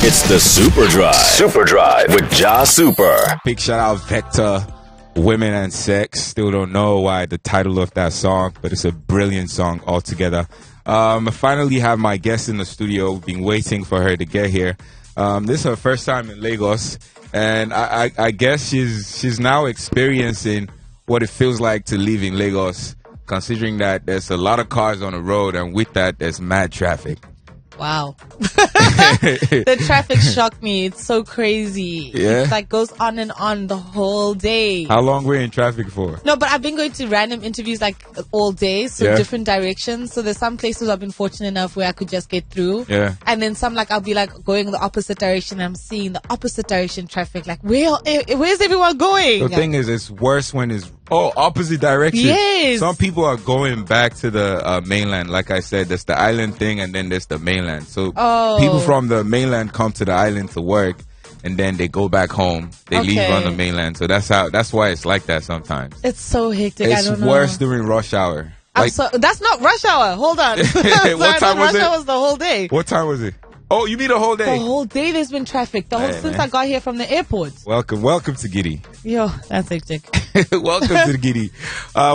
It's the SuperDrive. SuperDrive with Jahsuper. Big shout out Vector, Women and Sex. Still don't know why the title of that song, but it's a brilliant song altogether. I finally have my guest in the studio. We've been waiting for her to get here. This is her first time in Lagos, and I guess she's now experiencing what it feels like to live in Lagos, considering that there's a lot of cars on the road, and with that, there's mad traffic. Wow. The traffic shocked me. It's so crazy. Yeah? It's like goes on and on the whole day. How long were you in traffic for? No, but I've been going to random interviews like all day, so Yeah. different directions. So there's some places I've been fortunate enough where I could just get through. Yeah. And then some like I'll be like going the opposite direction and I'm seeing the opposite direction traffic. Like where's everyone going? The thing is, it's worse when it's opposite direction. Yes. Some people are going back to the mainland. Like I said, there's the island thing and then there's the mainland. So people from the mainland come to the island to work and then they go back home. They leave on the mainland. So that's why it's like that sometimes. It's so hectic. It's I don't know. worse during rush hour. That's not rush hour. Hold on. What time was rush it? hour was the whole day. What time was it? Oh, you mean the whole day? The whole day there's been traffic. Since I got here from the airport. Welcome to Giddy. Yo, that's hectic. Welcome to the Giddy.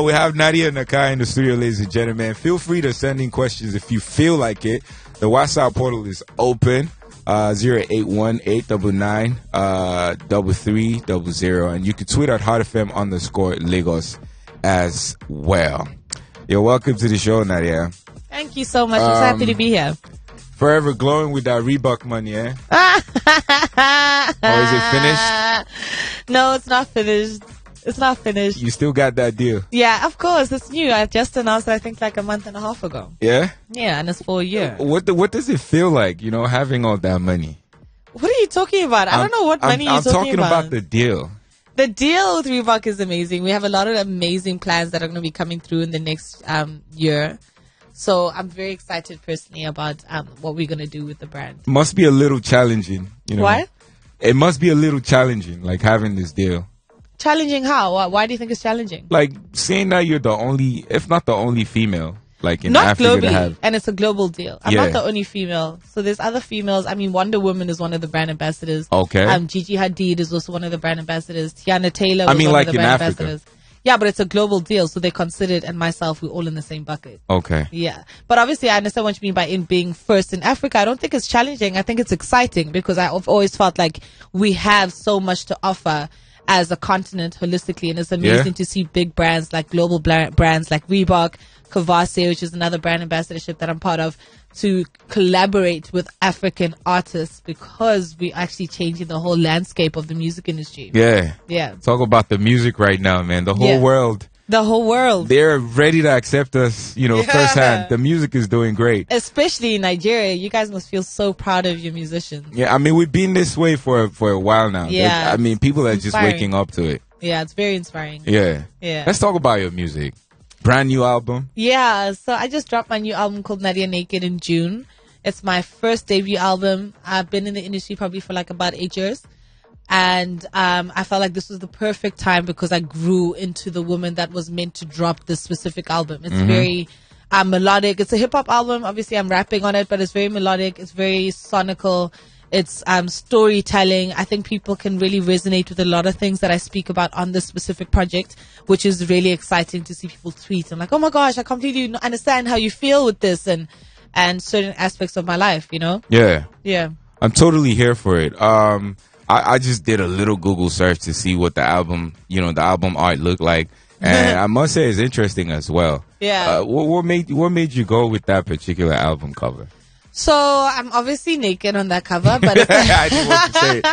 We have Nadia Nakai in the studio, ladies and gentlemen. Feel free to send in questions if you feel like it. The WhatsApp portal is open. 081-899-3300, and you can tweet at HotFM_Lagos as well. You're welcome to the show, Nadia. Thank you so much. I'm so happy to be here. Forever glowing with that Reebok money, eh? Or is it finished? No, it's not finished. It's not finished. You still got that deal? Yeah, of course. It's new. I just announced it, I think, like a month and a half ago. Yeah? Yeah, and it's for a year. What does it feel like, having all that money? What are you talking about? I don't know what money you're talking about. I'm talking about the deal. The deal with Reebok is amazing. We have a lot of amazing plans that are going to be coming through in the next year. So I'm very excited personally about what we're going to do with the brand. Must be a little challenging, Why? It must be a little challenging, like having this deal. Challenging how? Why do you think it's challenging? Like saying that you're the only, if not the only female, like in not Africa globally, to have. and it's a global deal. I'm not the only female. So there's other females. I mean, Wonder Woman is one of the brand ambassadors. Okay. Gigi Hadid is also one of the brand ambassadors. Tiana Taylor I was mean, one like of the in brand Africa. ambassadors. Yeah, but it's a global deal, so they considered, and myself, we're all in the same bucket. Okay. Yeah. But obviously, I understand what you mean by in being first in Africa. I don't think it's challenging. I think it's exciting because I've always felt like we have so much to offer as a continent holistically, and it's amazing to see big brands like global brands like Reebok, Kavase, which is another brand ambassadorship that I'm part of, to collaborate with African artists because we're actually changing the whole landscape of the music industry. Yeah. Yeah. Talk about the music right now, man. The whole world. The whole world. They're ready to accept us, firsthand. The music is doing great. Especially in Nigeria. You guys must feel so proud of your musicians. Yeah, I mean, we've been this way for a while now. Yeah. I mean, people are just waking up to it. Yeah, it's very inspiring. Yeah. Yeah. Let's talk about your music. Brand new album. Yeah, so I just dropped my new album called Nadia Naked in June. It's my first debut album. I've been in the industry probably for like about 8 years. And I felt like this was the perfect time because I grew into the woman that was meant to drop this specific album. It's very melodic. It's a hip-hop album. Obviously, I'm rapping on it, but it's very melodic. It's very sonical. It's storytelling. I think people can really resonate with a lot of things that I speak about on this specific project, which is really exciting to see people tweet. I'm like, oh my gosh, I completely understand how you feel with this and certain aspects of my life, Yeah. Yeah. I'm totally here for it. I just did a little Google search to see what the album, the album art looked like. And I must say it's interesting as well. Yeah. What made you go with that particular album cover? So I'm obviously naked on that cover, but it's I didn't want to say it.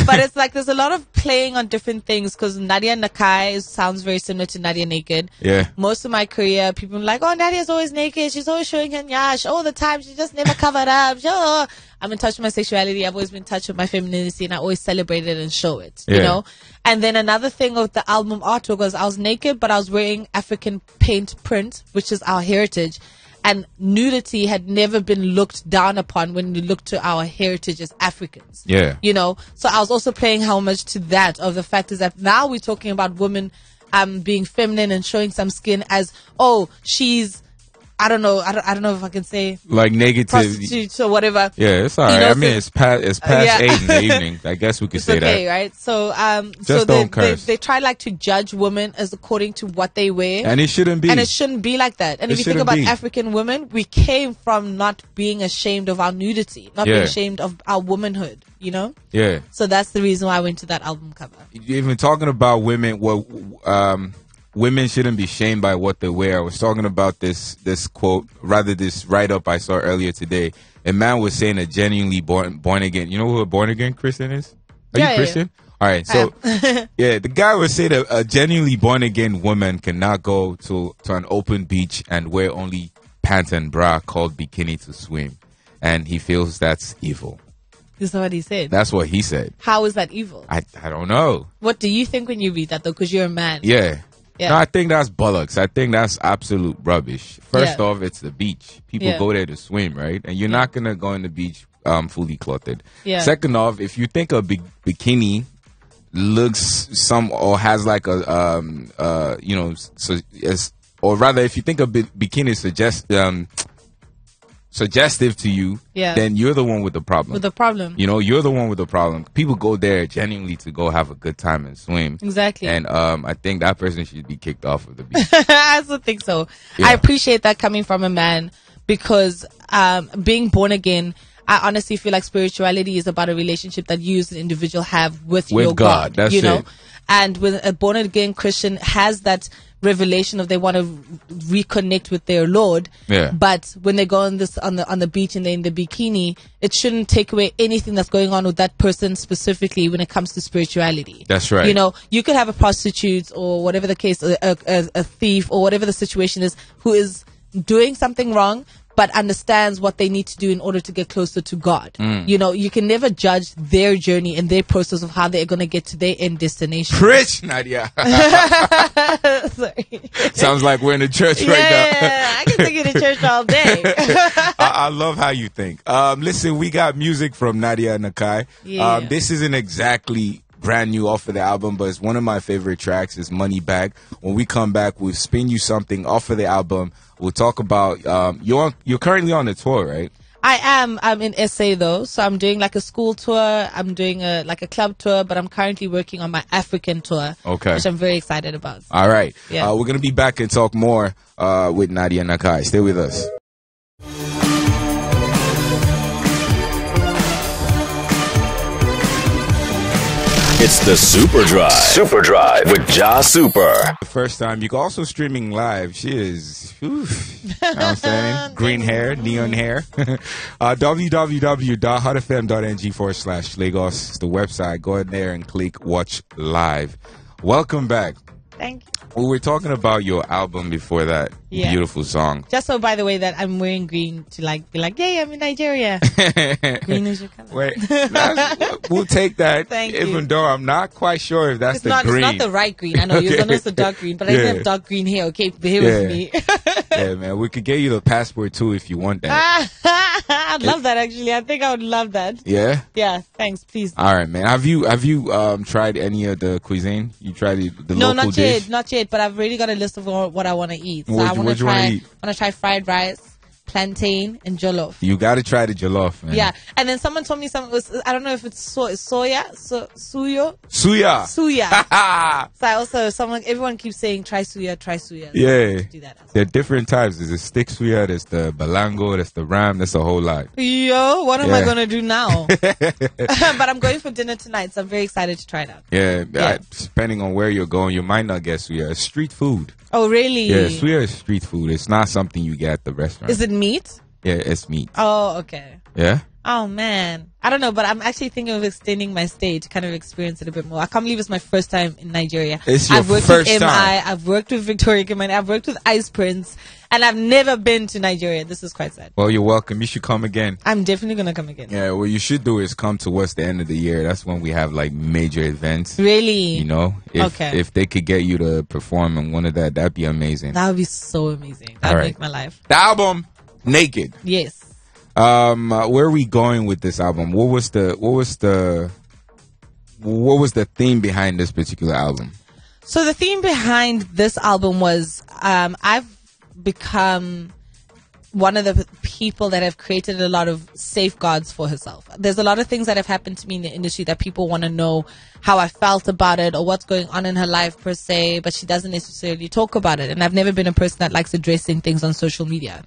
but it's like there's a lot of playing on different things because Nadia Nakai sounds very similar to Nadia Naked. Yeah. Most of my career, people are like, oh, Nadia's always naked. She's always showing her nyash all the time. She just never covered up. I'm in touch with my sexuality. I've always been in touch with my femininity, and I always celebrate it and show it, And then another thing of the album artwork was I was naked, but I was wearing African paint print, which is our heritage. And nudity had never been looked down upon when you look to our heritage as Africans. Yeah. So I was also playing homage to that, of the fact is that now we're talking about women being feminine and showing some skin as, oh, she's I don't know. I don't know if I can say like negative prostitutes or whatever. Yeah, it's all right. I mean, it's past 8 in the evening. I guess we could say okay, that. Right? So, Just don't curse. They try like to judge women as according to what they wear, and it shouldn't be. And it shouldn't be like that. And if you think about African women, we came from not being ashamed of our nudity, not being ashamed of our womanhood. You know? Yeah. So that's the reason why I went to that album cover. Even talking about women, women shouldn't be shamed by what they wear. I was talking about this quote, rather this write-up I saw earlier today. A man was saying a genuinely born again. You know who a born again Christian is? Are you Christian? Yeah. All right. So, the guy was saying that a genuinely born again woman cannot go to an open beach and wear only pants and bra called bikini to swim. And he feels that's evil. Is that what he said? That's what he said. How is that evil? I don't know. What do you think when you read that, though? Because you're a man. Yeah. No, I think that's bollocks. I think that's absolute rubbish. First off, it's the beach. People go there to swim, right? And you're not going to go on the beach fully clothed. Yeah. Second off, if you think a bikini looks or has like a, or rather, if you think a bikini suggestive to you, then you're the one with the problem. With the problem. You know, you're the one with the problem. People go there genuinely to go have a good time and swim. Exactly. And I think that person should be kicked off of the beach. I also think so. Yeah. I appreciate that coming from a man because being born again, I honestly feel like spirituality is about a relationship that you as an individual have with your God. That's you know? it. And when a born again Christian has that revelation of they want to reconnect with their Lord, but when they go on the beach and they're in the bikini, it shouldn't take away anything that's going on with that person specifically when it comes to spirituality. That's right. You know, you could have a prostitute or whatever the case, a thief or whatever the situation is, who is doing something wrong but understands what they need to do in order to get closer to God. You know, you can never judge their journey and their process of how they're going to get to their end destination. Preach, Nadia. Sorry. Sounds like we're in the church right now. Yeah, I can take you to church all day. I love how you think. Listen, we got music from Nadia Nakai. This isn't exactly brand new off of the album, but it's one of my favorite tracks. It's Money Bag. When we come back, we'll spin you something off of the album. We'll talk about you're currently on the tour, right? I am. I'm in SA though, so I'm doing like a school tour. I'm doing a club tour, but I'm currently working on my African tour, which I'm very excited about. All right. Yeah. We're gonna be back and talk more with Nadia Nakai. Stay with us. It's the SuperDrive with Jahsuper. The first time. You can also streaming live. She is, you know what I'm saying? Green hair, neon hair. www.hotfm.ng/Lagos is the website. Go in there and click watch live. Welcome back. Thank you. We were talking about your album before that. Beautiful song. Just so, by the way, that I'm wearing green to be like, yay, I'm in Nigeria. Green is your color. Wait, we'll take that. Thank even you. though I'm not quite sure if that's green. It's not the right green. I know you're gonna use the dark green, but I didn't have dark green hair. Okay, bear with me. Yeah, man. We could get you the passport too if you want that. I'd love that actually. I think I would love that. Yeah. Yeah. Thanks. Please. All right, man. Have you tried any of the cuisine? You tried the local dish? Not yet. But I've already got a list of what I want to eat. So I want to try fried rice, plantain, and jollof. You got to try the jollof, man. Yeah. And then someone told me I don't know if it's suya. Suya. So everyone keeps saying try suya. Yeah. Do that. There are different types. There's a stick suya, there's the balango, there's the ram, there's a whole lot. Yo, what am I going to do now? But I'm going for dinner tonight, so I'm very excited to try it out. Yeah. Depending on where you're going, you might not get suya. It's street food. Oh, really? Yeah, suya is street food. It's not something you get at the restaurant. Is it meat? Yeah, it's meat. Oh, okay. Yeah? Oh, man. I don't know, but I'm actually thinking of extending my stay to kind of experience it a bit more. I can't believe it's my first time in Nigeria. It's your I've worked first with MI, time. I've worked with Victoria Kimani, I've worked with Ice Prince, and I've never been to Nigeria. This is quite sad. Well, you're welcome. You should come again. I'm definitely going to come again. Yeah, what you should do is come towards the end of the year. That's when we have like major events. Really? You know? If they could get you to perform in one of that'd be amazing. That would be so amazing. That would make my life. The album, Naked. Yes. Where are we going with this album? What was the theme behind this particular album? So the theme behind this album was I've become one of the people that have created a lot of safeguards for herself. There's a lot of things that have happened to me in the industry that people want to know how I felt about it or what's going on in her life per se, but she doesn't necessarily talk about it. And I've never been a person that likes addressing things on social media.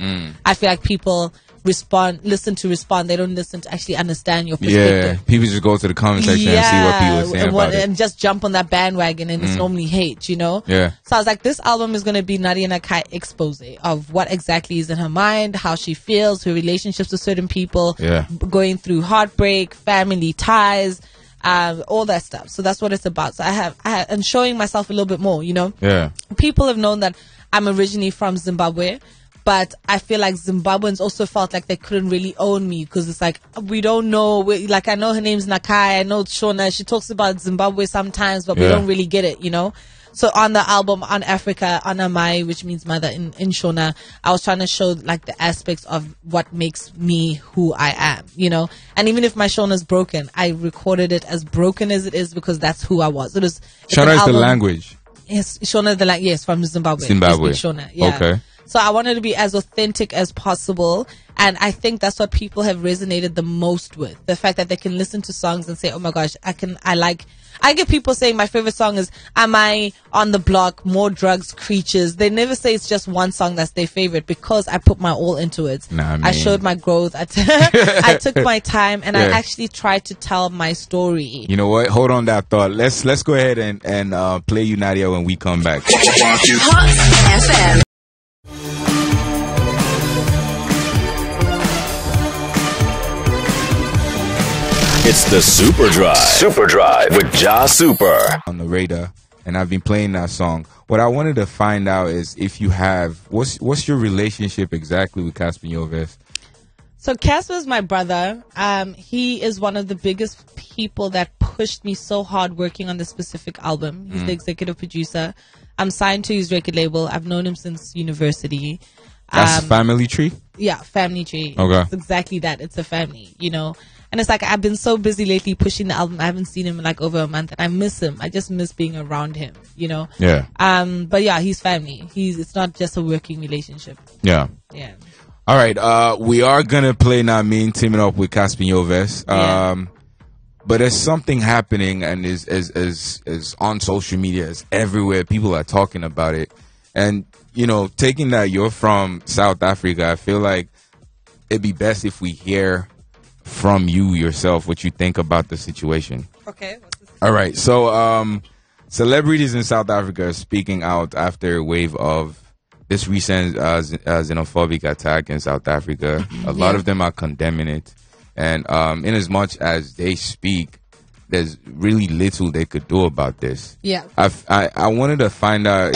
I feel like people listen to respond. They don't listen to actually understand your perspective. Yeah, people just go to the comment section and see what people are saying about it. And just jump on that bandwagon, and it's normally hate, you know? Yeah. So I was like, this album is going to be Nadia Nakai expose of what exactly is in her mind, how she feels, her relationships with certain people, going through heartbreak, family ties, all that stuff. So that's what it's about. So and showing myself a little bit more, you know? Yeah. People have known that I'm originally from Zimbabwe, but I feel like Zimbabweans also felt like they couldn't really own me because it's like, we don't know. Like, I know her name's Nakai. I know Shona. She talks about Zimbabwe sometimes, but we don't really get it, you know? So on the album, on Africa, on Amai, which means mother in Shona, I was trying to show like the aspects of what makes me who I am, you know? And even if my Shona's broken, I recorded it as broken as it is because that's who I was. Shona is the language. Yes, Shona the language. Yes, from Zimbabwe. Shona, yeah. Okay. So I wanted to be as authentic as possible. And I think that's what people have resonated the most with. The fact that they can listen to songs and say, oh my gosh, I get people saying my favorite song is Am I on the Block, More Drugs, Creatures. They never say it's just one song that's their favorite because I put my all into it. I showed my growth. I took my time and I actually tried to tell my story. You know what? Hold on that thought. Let's go ahead and play you, Nadia, when we come back. Hot FM. It's the SuperDrive with Jahsuper on the radar, and I've been playing that song. What I wanted to find out is if you have what's your relationship exactly with Casper Joves? So Casper is my brother. He is one of the biggest people that pushed me so hard working on this specific album. He's the executive producer. I'm signed to his record label. I've known him since university. That's Family Tree? Yeah, Family Tree. Okay. It's exactly that. It's a family, you know. And it's like I've been so busy lately pushing the album. I haven't seen him in like over a month, and I miss him. I just miss being around him, you know. Yeah. But yeah, he's family. It's not just a working relationship. Yeah. Yeah. All right. We are gonna play Namin teaming up with Casper Joves. But there's something happening, and is on social media, it's everywhere. People are talking about it, and you know, taking that you're from South Africa, I feel like it'd be best if we hear from you yourself what you think about the situation. Okay. All right. So celebrities in South Africa are speaking out after a wave of this recent xenophobic attack in South Africa. A lot of them are condemning it, and in as much as they speak, there's really little they could do about this. Yeah. I wanted to find out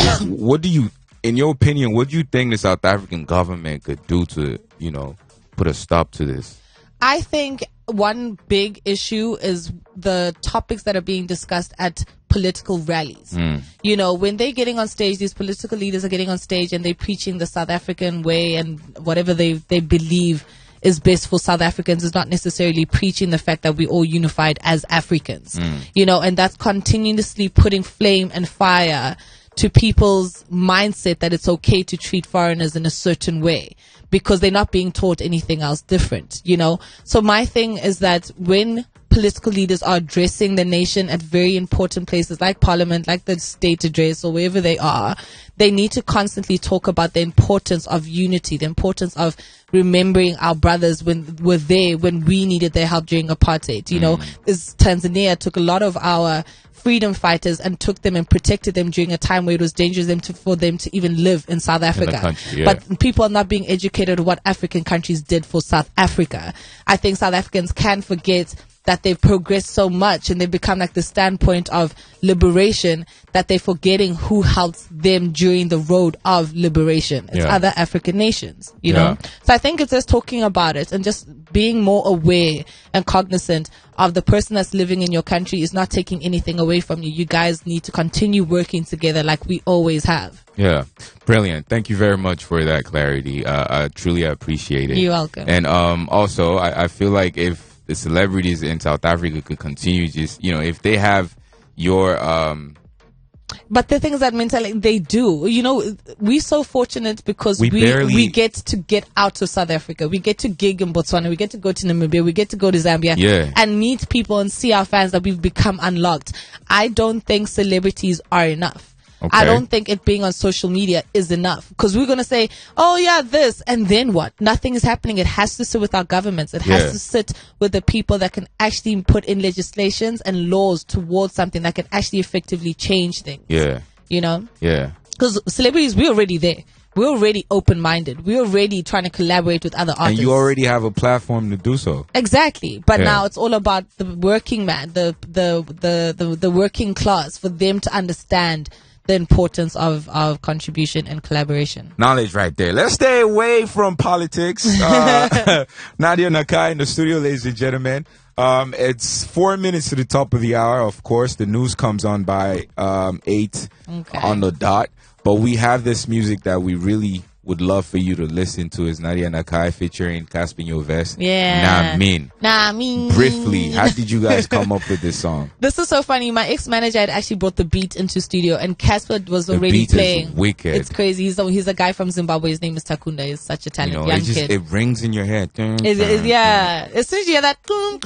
in your opinion, what do you think the South African government could do to, you know, put a stop to this? I think one big issue is the topics that are being discussed at political rallies. You know, when they're getting on stage, these political leaders are getting on stage and they're preaching the South African way and whatever they believe is best for South Africans is not necessarily preaching the fact that we're all unified as Africans. You know, and that's continuously putting flame and fire to people's mindset that it's okay to treat foreigners in a certain way because they're not being taught anything else different, you know? So my thing is that when political leaders are addressing the nation at very important places like Parliament, like the state address or wherever they are, they need to constantly talk about the importance of unity, the importance of remembering our brothers when were there when we needed their help during apartheid. You know, Tanzania took a lot of our freedom fighters and took them and protected them during a time where it was dangerous for them to even live in South Africa. But people are not being educated on what African countries did for South Africa. I think South Africans can forget that they've progressed so much and they've become like the standpoint of liberation that they're forgetting who helped them during the road of liberation. It's other African nations, you know? So I think it's just talking about it and just being more aware and cognizant of the person that's living in your country is not taking anything away from you. You guys need to continue working together like we always have. Yeah, brilliant. Thank you very much for that clarity. I truly appreciate it. You're welcome. And also, I feel like if the celebrities in South Africa could continue just, you know, if they have your But the things that mentally they do, you know, we're so fortunate because we get to get out of South Africa. We get to gig in Botswana. We get to go to Namibia. We get to go to Zambia and meet people and see our fans that we've become unlocked. I don't think celebrities are enough. Okay. I don't think it being on social media is enough because we're going to say, oh yeah, this, and then what? Nothing is happening. It has to sit with our governments. It has to sit with the people that can actually put in legislations and laws towards something that can actually effectively change things. Yeah. You know? Yeah. Because celebrities, we're already there. We're already open-minded. We're already trying to collaborate with other artists. And you already have a platform to do so. Exactly. But now it's all about the working man, the working class, for them to understand the importance of contribution and collaboration. Knowledge right there. Let's stay away from politics. Nadia Nakai in the studio, ladies and gentlemen. It's 4 minutes to the top of the hour. Of course, the news comes on by 8 on the dot. But we have this music that we really would love for you to listen to. Is Nadia Nakai featuring Caspinho Vest. Yeah. Nah mean. Briefly, how did you guys come up with this song? This is so funny. My ex-manager had actually brought the beat into studio, and Casper was already playing. Is wicked. It's crazy. He's a guy from Zimbabwe. His name is Takunda. He's such a talented young kid. It rings in your head. Yeah. As soon as you hear that, you're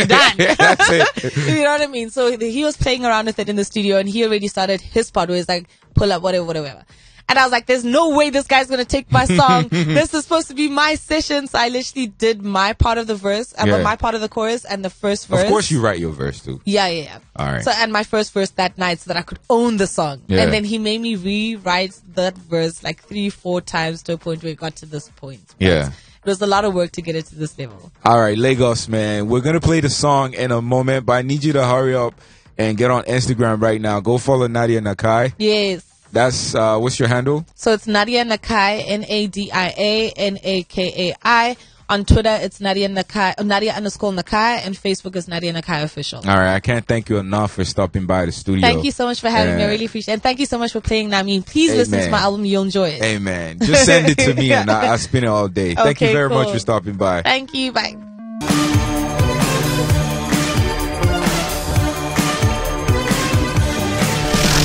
done. That's it. You know what I mean? So he was playing around with it in the studio, and he already started his part where he's like, pull up, whatever. And I was like, there's no way this guy's going to take my song. This is supposed to be my session. So I literally did my part of the verse, my part of the chorus, and the first verse. Of course you write your verse too. Yeah. All right. So, and my first verse that night so that I could own the song. Yeah. And then he made me rewrite that verse like 3-4 times to a point where it got to this point. Yeah. It was a lot of work to get it to this level. All right, Lagos, man. We're going to play the song in a moment, but I need you to hurry up and get on Instagram right now. Go follow Nadia Nakai. Yes. That's, what's your handle? So it's Nadia Nakai, NadiaNakai. On Twitter, it's Nadia Nakai, Nadia_Nakai, and Facebook is Nadia Nakai Official. All right. I can't thank you enough for stopping by the studio. Thank you so much for having me. I really appreciate it. And thank you so much for playing Namin. Please listen to my album. You'll enjoy it. Amen. Just send it to me and I'll spin it all day. Thank you very much for stopping by. Thank you. Bye.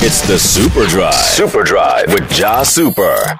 It's the SuperDrive with Jahsuper.